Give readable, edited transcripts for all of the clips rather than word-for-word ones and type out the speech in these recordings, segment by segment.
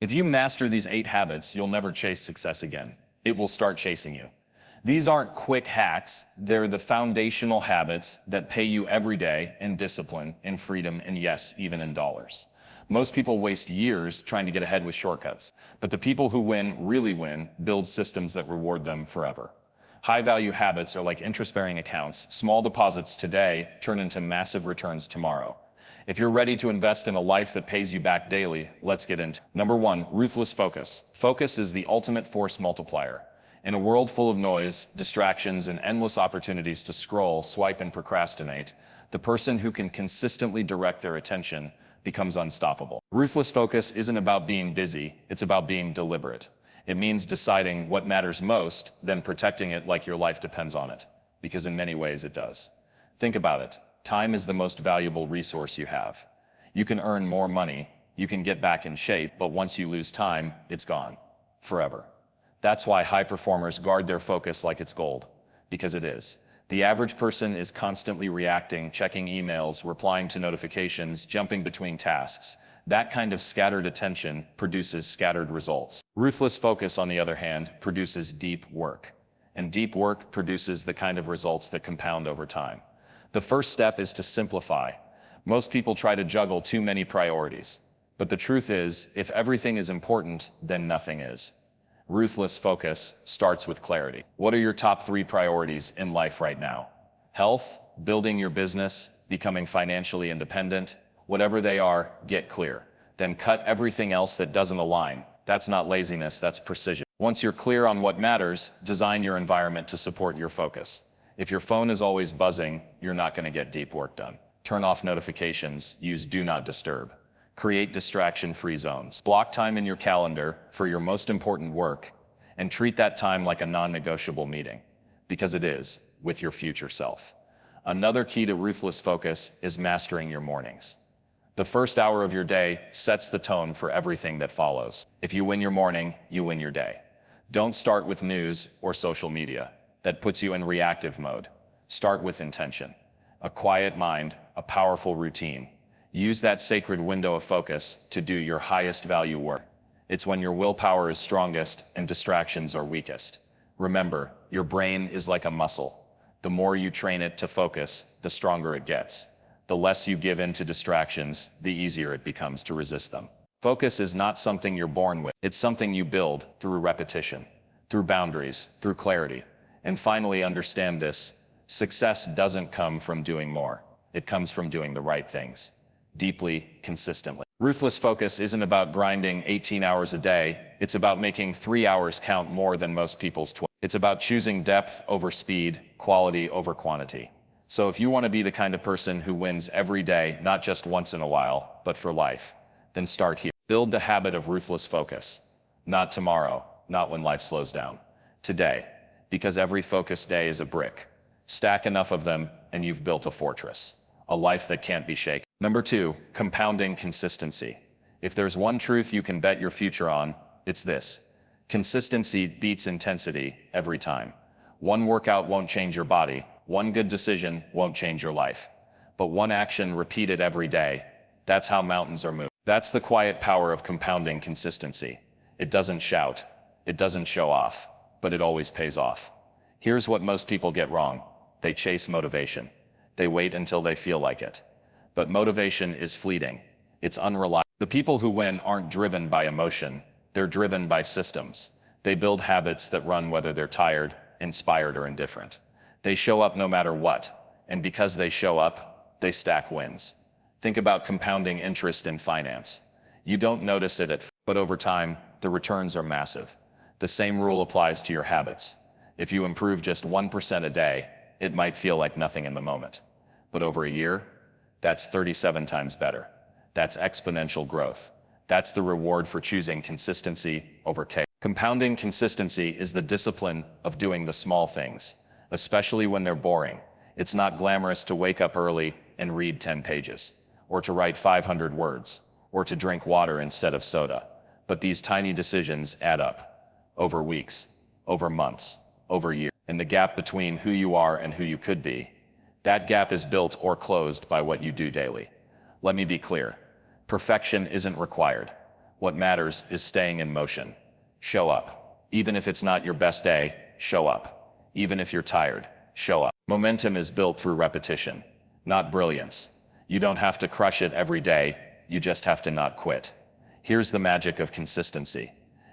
If you master these 8 habits, you'll never chase success again. It will start chasing you. These aren't quick hacks. They're the foundational habits that pay you every day in discipline, in freedom, and yes, even in dollars. Most people waste years trying to get ahead with shortcuts, but the people who win, really win, build systems that reward them forever. High-value habits are like interest-bearing accounts. Small deposits today turn into massive returns tomorrow. If you're ready to invest in a life that pays you back daily, let's get into it. Number 1, ruthless focus. Focus is the ultimate force multiplier. In a world full of noise, distractions, and endless opportunities to scroll, swipe, and procrastinate, the person who can consistently direct their attention becomes unstoppable. Ruthless focus isn't about being busy, it's about being deliberate. It means deciding what matters most, then protecting it like your life depends on it, because in many ways it does. Think about it. Time is the most valuable resource you have. You can earn more money, you can get back in shape, but once you lose time, it's gone. Forever. That's why high performers guard their focus like it's gold. Because it is. The average person is constantly reacting, checking emails, replying to notifications, jumping between tasks. That kind of scattered attention produces scattered results. Ruthless focus, on the other hand, produces deep work. And deep work produces the kind of results that compound over time. The first step is to simplify. Most people try to juggle too many priorities. But the truth is, if everything is important, then nothing is. Ruthless focus starts with clarity. What are your top 3 priorities in life right now? Health, building your business, becoming financially independent? Whatever they are, get clear. Then cut everything else that doesn't align. That's not laziness, that's precision. Once you're clear on what matters, design your environment to support your focus. If your phone is always buzzing, you're not going to get deep work done. Turn off notifications, use Do Not Disturb. Create distraction-free zones. Block time in your calendar for your most important work, and treat that time like a non-negotiable meeting, because it is, with your future self. Another key to ruthless focus is mastering your mornings. The first hour of your day sets the tone for everything that follows. If you win your morning, you win your day. Don't start with news or social media. That puts you in reactive mode. Start with intention. A quiet mind, a powerful routine. Use that sacred window of focus to do your highest value work. It's when your willpower is strongest and distractions are weakest. Remember, your brain is like a muscle. The more you train it to focus, the stronger it gets. The less you give in to distractions, the easier it becomes to resist them. Focus is not something you're born with. It's something you build through repetition, through boundaries, through clarity. And finally, understand this: success doesn't come from doing more. It comes from doing the right things. Deeply, consistently. Ruthless focus isn't about grinding 18 hours a day. It's about making 3 hours count more than most people's 12. It's about choosing depth over speed, quality over quantity. So if you want to be the kind of person who wins every day, not just once in a while, but for life, then start here. Build the habit of ruthless focus. Not tomorrow, not when life slows down. Today, because every focused day is a brick. Stack enough of them, and you've built a fortress. A life that can't be shaken. Number 2, compounding consistency. If there's one truth you can bet your future on, it's this: consistency beats intensity every time. One workout won't change your body. One good decision won't change your life. But one action repeated every day, that's how mountains are moved. That's the quiet power of compounding consistency. It doesn't shout. It doesn't show off. But it always pays off. Here's what most people get wrong. They chase motivation. They wait until they feel like it. But motivation is fleeting. It's unreliable. The people who win aren't driven by emotion. They're driven by systems. They build habits that run whether they're tired, inspired, or indifferent. They show up no matter what. And because they show up, they stack wins. Think about compounding interest in finance. You don't notice it but over time, the returns are massive. The same rule applies to your habits. If you improve just 1% a day, it might feel like nothing in the moment. But over a year, that's 37 times better. That's exponential growth. That's the reward for choosing consistency over chaos. Compounding consistency is the discipline of doing the small things, especially when they're boring. It's not glamorous to wake up early and read 10 pages, or to write 500 words, or to drink water instead of soda. But these tiny decisions add up, over weeks, over months, over years. And the gap between who you are and who you could be, that gap is built or closed by what you do daily. Let me be clear. Perfection isn't required. What matters is staying in motion. Show up. Even if it's not your best day, show up. Even if you're tired, show up. Momentum is built through repetition, not brilliance. You don't have to crush it every day, you just have to not quit. Here's the magic of consistency.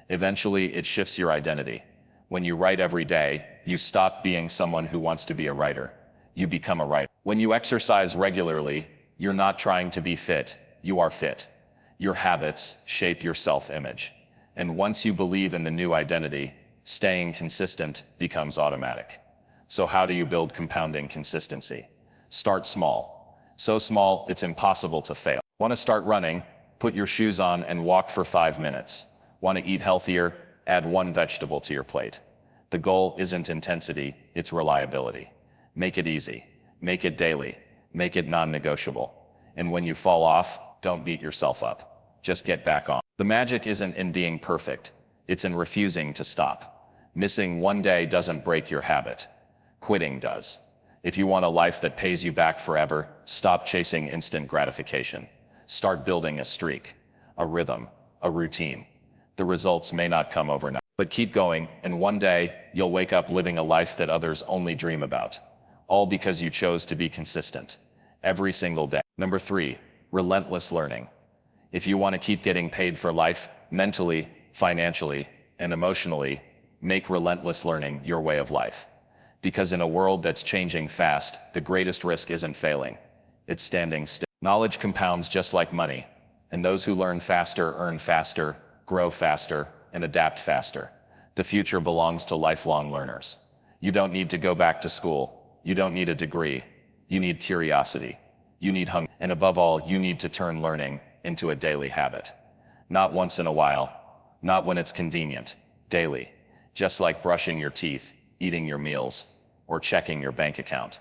Eventually, it shifts your identity. When you write every day, you stop being someone who wants to be a writer. You become a writer. When you exercise regularly, you're not trying to be fit, you are fit. Your habits shape your self-image. And once you believe in the new identity, staying consistent becomes automatic. So how do you build compounding consistency? Start small. So small, it's impossible to fail. Want to start running? Put your shoes on and walk for 5 minutes. Want to eat healthier? Add 1 vegetable to your plate. The goal isn't intensity, it's reliability. Make it easy. Make it daily. Make it non-negotiable. And when you fall off, don't beat yourself up. Just get back on. The magic isn't in being perfect. It's in refusing to stop. Missing 1 day doesn't break your habit. Quitting does. If you want a life that pays you back forever, stop chasing instant gratification. Start building a streak, a rhythm, a routine. The results may not come overnight, but keep going, and one day, you'll wake up living a life that others only dream about. All because you chose to be consistent. Every single day. Number 3, relentless learning. If you want to keep getting paid for life, mentally, financially, and emotionally, make relentless learning your way of life. Because in a world that's changing fast, the greatest risk isn't failing. It's standing still. Knowledge compounds just like money, and those who learn faster earn faster, grow faster, and adapt faster. The future belongs to lifelong learners. You don't need to go back to school. You don't need a degree. You need curiosity. You need hunger. And above all, you need to turn learning into a daily habit. Not once in a while. Not when it's convenient. Daily. Just like brushing your teeth, eating your meals, or checking your bank account.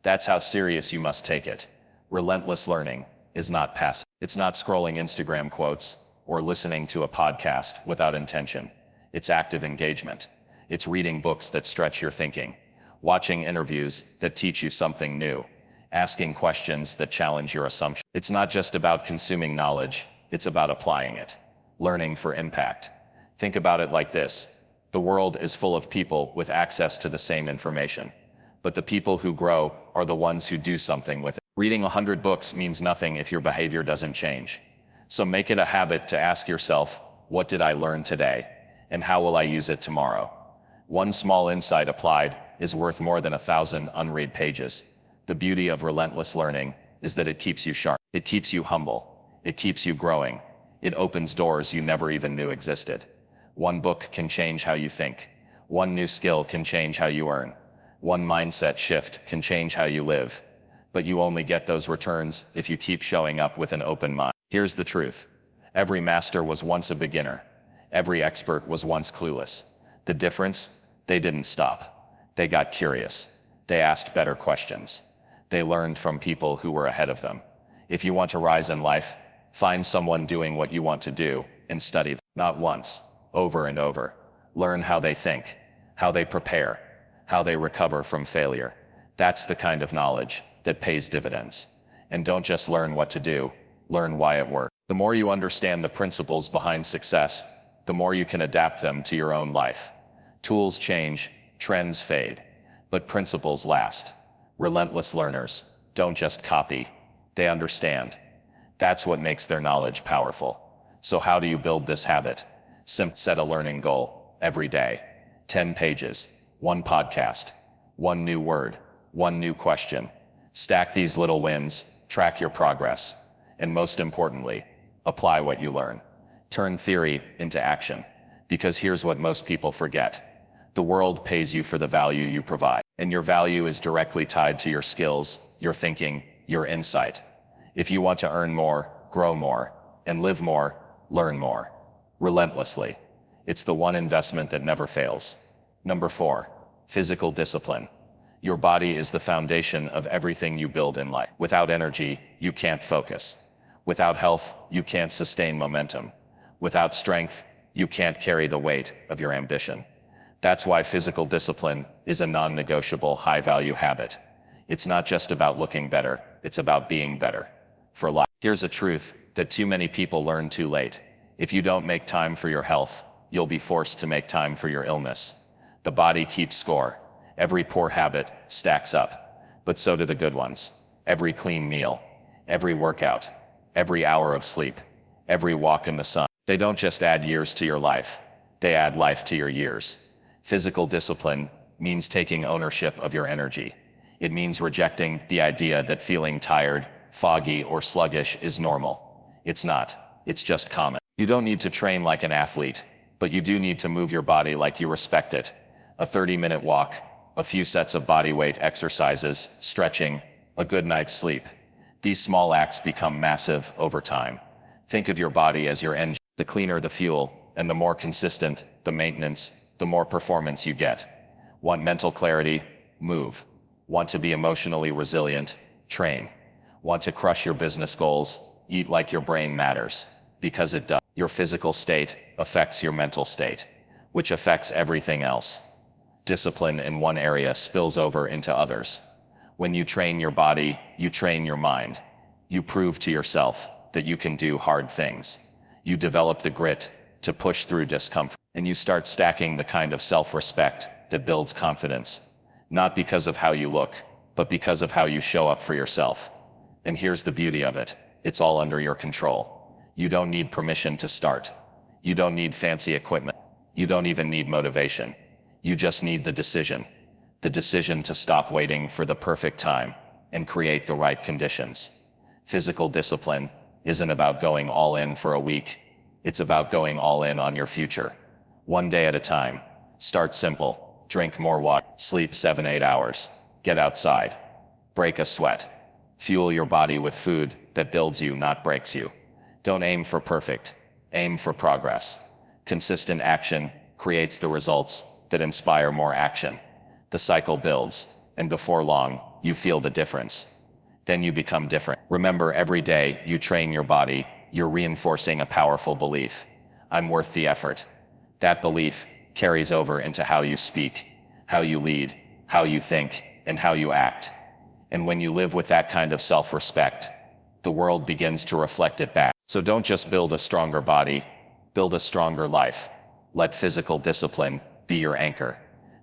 That's how serious you must take it. Relentless learning is not passive. It's not scrolling Instagram quotes or listening to a podcast without intention. It's active engagement. It's reading books that stretch your thinking, watching interviews that teach you something new, asking questions that challenge your assumptions. It's not just about consuming knowledge, it's about applying it, learning for impact. Think about it like this. The world is full of people with access to the same information, but the people who grow are the ones who do something with it. Reading 100 books means nothing if your behavior doesn't change. So make it a habit to ask yourself, what did I learn today? And how will I use it tomorrow? One small insight applied is worth more than 1,000 unread pages. The beauty of relentless learning is that it keeps you sharp. It keeps you humble. It keeps you growing. It opens doors you never even knew existed. One book can change how you think. One new skill can change how you earn. One mindset shift can change how you live. But you only get those returns if you keep showing up with an open mind. Here's the truth. Every master was once a beginner. Every expert was once clueless. The difference? They didn't stop. They got curious. They asked better questions. They learned from people who were ahead of them. If you want to rise in life, find someone doing what you want to do and study them. Not once, over and over. Learn how they think, how they prepare, how they recover from failure. That's the kind of knowledge that pays dividends. And don't just learn what to do, learn why it works. The more you understand the principles behind success, the more you can adapt them to your own life. Tools change, trends fade, but principles last. Relentless learners don't just copy, they understand. That's what makes their knowledge powerful. So how do you build this habit? Set a learning goal every day. 10 pages, 1 podcast, 1 new word, 1 new question. Stack these little wins, track your progress, and most importantly, apply what you learn. Turn theory into action, because here's what most people forget. The world pays you for the value you provide, and your value is directly tied to your skills, your thinking, your insight. If you want to earn more, grow more, and live more, learn more. Relentlessly. It's the one investment that never fails. Number 4, physical discipline. Your body is the foundation of everything you build in life. Without energy, you can't focus. Without health, you can't sustain momentum. Without strength, you can't carry the weight of your ambition. That's why physical discipline is a non-negotiable high-value habit. It's not just about looking better, it's about being better. For life. Here's a truth that too many people learn too late. If you don't make time for your health, you'll be forced to make time for your illness. The body keeps score. Every poor habit stacks up, but so do the good ones. Every clean meal, every workout, every hour of sleep, every walk in the sun. They don't just add years to your life, they add life to your years. Physical discipline means taking ownership of your energy. It means rejecting the idea that feeling tired, foggy, or sluggish is normal. It's not. It's just common. You don't need to train like an athlete, but you do need to move your body like you respect it. A 30-minute walk, a few sets of body weight exercises, stretching, a good night's sleep. These small acts become massive over time. Think of your body as your engine. The cleaner the fuel, and the more consistent the maintenance, the more performance you get. Want mental clarity? Move. Want to be emotionally resilient? Train. Want to crush your business goals? Eat like your brain matters. Because it does. Your physical state affects your mental state, which affects everything else. Discipline in one area spills over into others. When you train your body, you train your mind. You prove to yourself that you can do hard things. You develop the grit to push through discomfort, and you start stacking the kind of self-respect that builds confidence, not because of how you look, but because of how you show up for yourself. And here's the beauty of it. It's all under your control. You don't need permission to start. You don't need fancy equipment. You don't even need motivation. You just need the decision. The decision to stop waiting for the perfect time and create the right conditions. Physical discipline isn't about going all in for a week. It's about going all in on your future. One day at a time. Start simple. Drink more water. Sleep 7-8 hours. Get outside. Break a sweat. Fuel your body with food that builds you, not breaks you. Don't aim for perfect. Aim for progress. Consistent action creates the results that inspire more action. The cycle builds, and before long, you feel the difference. Then you become different. Remember, every day you train your body, you're reinforcing a powerful belief. I'm worth the effort. That belief carries over into how you speak, how you lead, how you think, and how you act. And when you live with that kind of self-respect, the world begins to reflect it back. So don't just build a stronger body, build a stronger life. Let physical discipline be your anchor.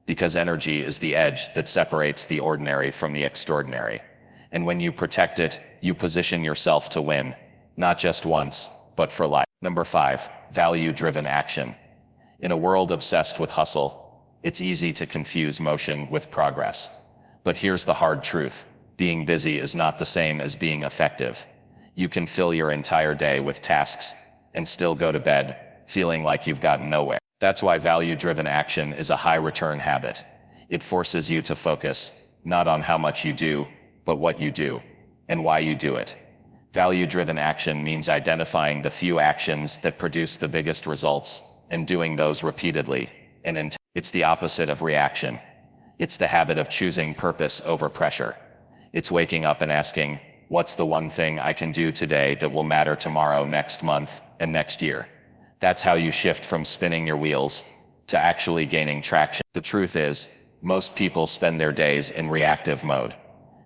Because energy is the edge that separates the ordinary from the extraordinary. And when you protect it, you position yourself to win, not just once, but for life. Number 5, value-driven action. In a world obsessed with hustle, it's easy to confuse motion with progress. But here's the hard truth. Being busy is not the same as being effective. You can fill your entire day with tasks and still go to bed feeling like you've gotten nowhere. That's why value-driven action is a high-return habit. It forces you to focus, not on how much you do, but what you do, and why you do it. Value-driven action means identifying the few actions that produce the biggest results, and doing those repeatedly. And it's the opposite of reaction. It's the habit of choosing purpose over pressure. It's waking up and asking, what's the one thing I can do today that will matter tomorrow, next month, and next year? That's how you shift from spinning your wheels to actually gaining traction. The truth is, most people spend their days in reactive mode.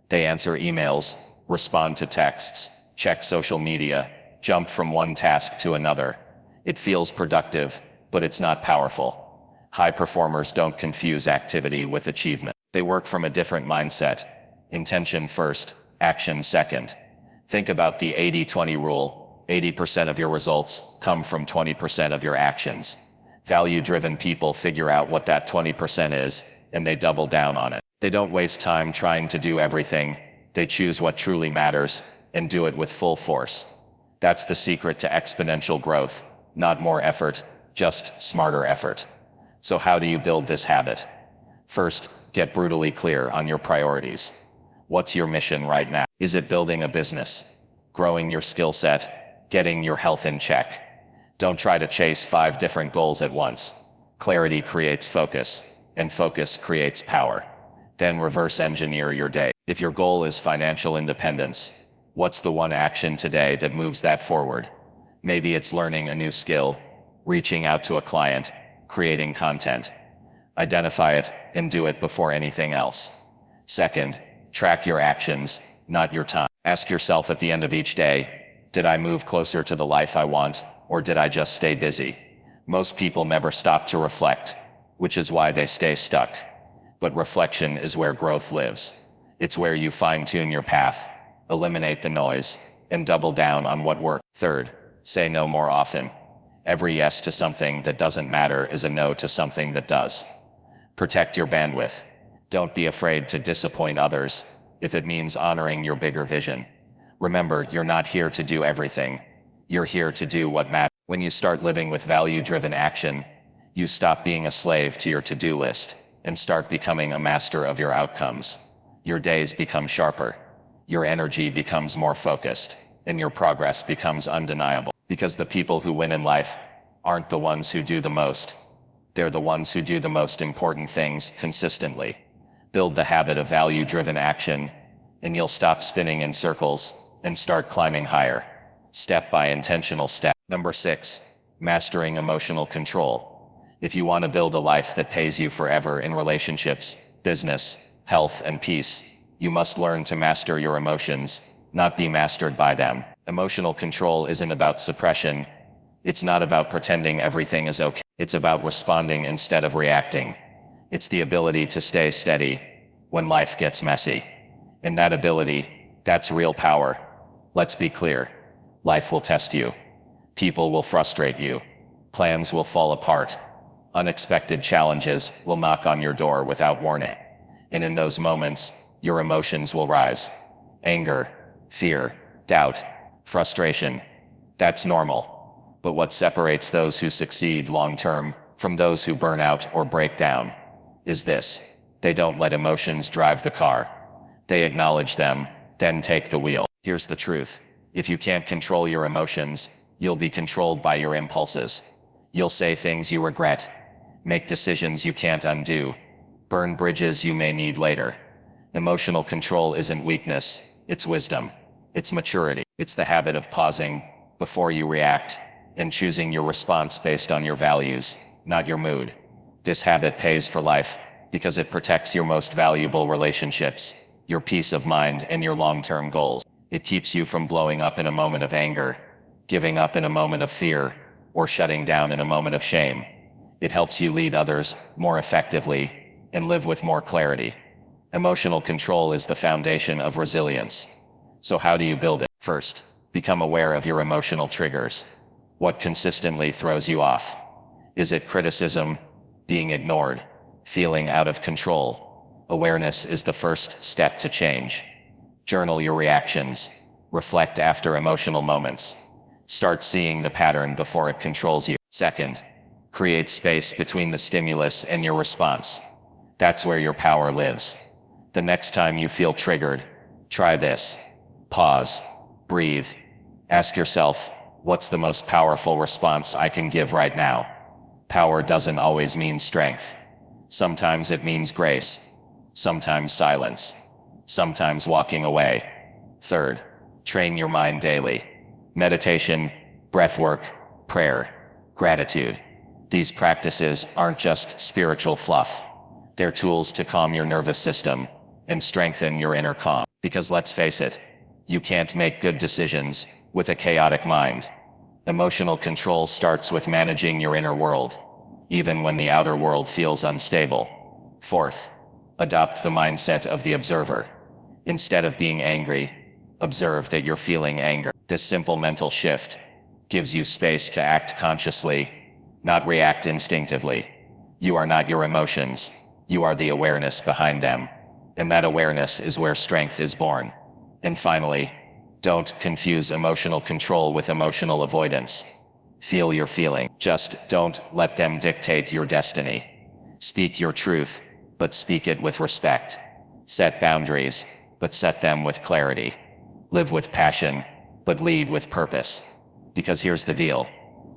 They answer emails, respond to texts, check social media, jump from one task to another. It feels productive, but it's not powerful. High performers don't confuse activity with achievement. They work from a different mindset. Intention first, action second. Think about the 80-20 rule. 80% of your results come from 20% of your actions. Value-driven people figure out what that 20% is, and they double down on it. They don't waste time trying to do everything. They choose what truly matters and do it with full force. That's the secret to exponential growth. Not more effort, just smarter effort. So how do you build this habit? First, get brutally clear on your priorities. What's your mission right now? Is it building a business? Growing your skill set? Getting your health in check? Don't try to chase 5 different goals at once. Clarity creates focus, and focus creates power. Then reverse engineer your day. If your goal is financial independence, what's the one action today that moves that forward? Maybe it's learning a new skill, reaching out to a client, creating content. Identify it and do it before anything else. Second, track your actions, not your time. Ask yourself at the end of each day, did I move closer to the life I want, or did I just stay busy? Most people never stop to reflect, which is why they stay stuck. But reflection is where growth lives. It's where you fine-tune your path, eliminate the noise, and double down on what worked. Third, say no more often. Every yes to something that doesn't matter is a no to something that does. Protect your bandwidth. Don't be afraid to disappoint others if it means honoring your bigger vision. Remember, you're not here to do everything. You're here to do what matters. When you start living with value-driven action, you stop being a slave to your to-do list and start becoming a master of your outcomes. Your days become sharper, your energy becomes more focused, and your progress becomes undeniable. Because the people who win in life aren't the ones who do the most. They're the ones who do the most important things consistently. Build the habit of value-driven action, and you'll stop spinning in circles and start climbing higher, step by intentional step. Number 6, mastering emotional control. If you want to build a life that pays you forever in relationships, business, health, and peace, you must learn to master your emotions, not be mastered by them. Emotional control isn't about suppression. It's not about pretending everything is okay. It's about responding instead of reacting. It's the ability to stay steady when life gets messy. And that ability, that's real power. Let's be clear. Life will test you. People will frustrate you. Plans will fall apart. Unexpected challenges will knock on your door without warning. And in those moments, your emotions will rise. Anger, fear, doubt, frustration. That's normal. But what separates those who succeed long-term from those who burn out or break down is this: they don't let emotions drive the car. They acknowledge them, then take the wheel. Here's the truth. If you can't control your emotions, you'll be controlled by your impulses. You'll say things you regret, make decisions you can't undo, burn bridges you may need later. Emotional control isn't weakness, it's wisdom. It's maturity. It's the habit of pausing before you react and choosing your response based on your values, not your mood. This habit pays for life because it protects your most valuable relationships, your peace of mind, and your long-term goals. It keeps you from blowing up in a moment of anger, giving up in a moment of fear, or shutting down in a moment of shame. It helps you lead others more effectively and live with more clarity. Emotional control is the foundation of resilience. So how do you build it? First, become aware of your emotional triggers. What consistently throws you off? Is it criticism, being ignored, feeling out of control? Awareness is the first step to change. Journal your reactions. Reflect after emotional moments. Start seeing the pattern before it controls you. Second, create space between the stimulus and your response. That's where your power lives. The next time you feel triggered, try this. Pause. Breathe. Ask yourself, what's the most powerful response I can give right now? Power doesn't always mean strength. Sometimes it means grace. Sometimes silence. Sometimes walking away. Third, train your mind daily. Meditation, breathwork, prayer, gratitude. These practices aren't just spiritual fluff. They're tools to calm your nervous system and strengthen your inner calm. Because let's face it, you can't make good decisions with a chaotic mind. Emotional control starts with managing your inner world, even when the outer world feels unstable. Fourth, adopt the mindset of the observer. Instead of being angry, observe that you're feeling anger. This simple mental shift gives you space to act consciously, not react instinctively. You are not your emotions. You are the awareness behind them. And that awareness is where strength is born. And finally, don't confuse emotional control with emotional avoidance. Feel your feeling. Just don't let them dictate your destiny. Speak your truth, but speak it with respect. Set boundaries, but set them with clarity. Live with passion, but lead with purpose. Because here's the deal.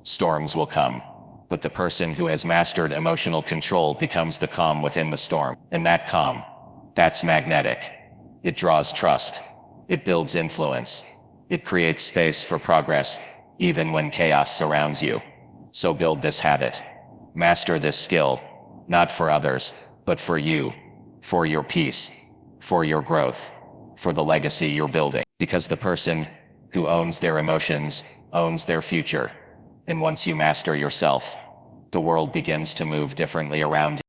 Storms will come, but the person who has mastered emotional control becomes the calm within the storm. And that calm, that's magnetic. It draws trust. It builds influence. It creates space for progress, even when chaos surrounds you. So build this habit. Master this skill, not for others, but for you, for your peace, for your growth, for the legacy you're building. Because the person who owns their emotions owns their future. And once you master yourself, the world begins to move differently around you.